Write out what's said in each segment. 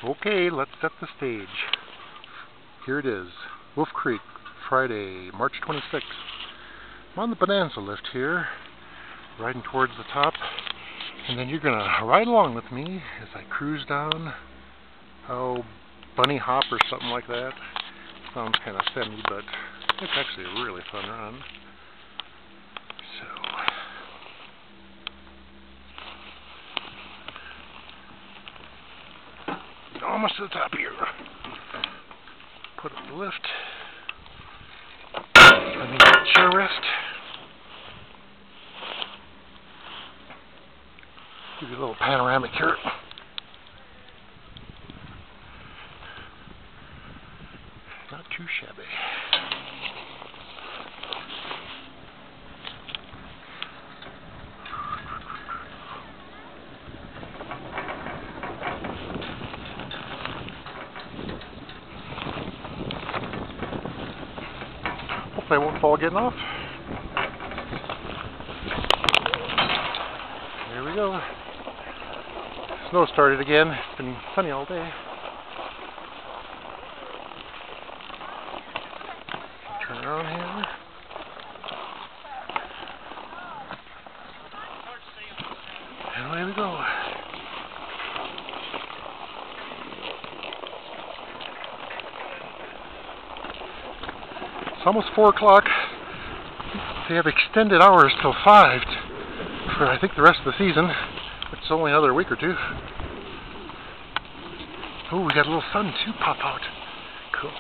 Okay, let's set the stage. Here it is, Wolf Creek, Friday, March 26th. I'm on the Bonanza Lift here, riding towards the top, and then you're going to ride along with me as I cruise down, Bunny Hop or something like that. Sounds kind of semi, but it's actually a really fun run. So, almost to the top here. Put up the lift. Let me get chair rest. Give you a little panoramic here. Not too shabby. Hopefully I won't fall getting off. There we go. Snow started again. It's been sunny all day. Turn around here. And away we go. It's almost 4 o'clock. They have extended hours till 5 for I think the rest of the season. It's only another week or two. Oh, we got a little sun too pop out. Cool.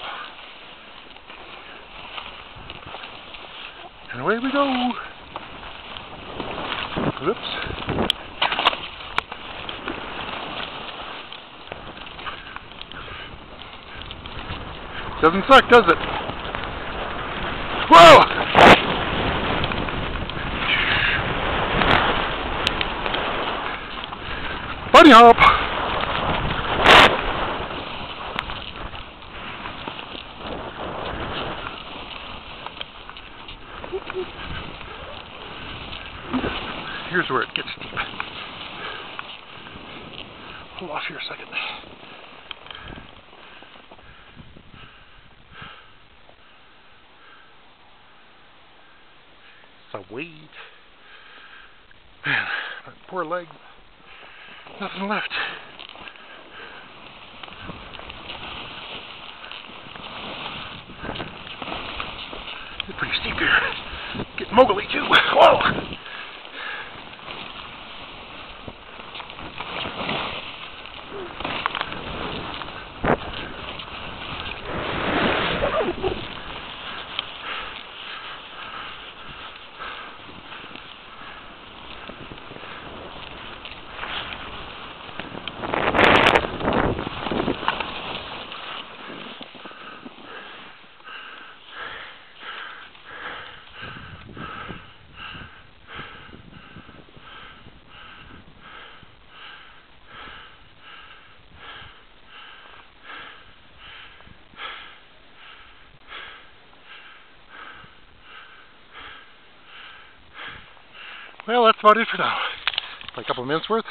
And away we go. Whoops. Doesn't suck, does it? Whoa! Bunny hop! Here's where it gets steep. Hold off here a second. It's a weight. Man, my poor leg. Nothing left. It's pretty steep here. Getting moguly too. Whoa! Well, that's about it for now. A couple minutes worth.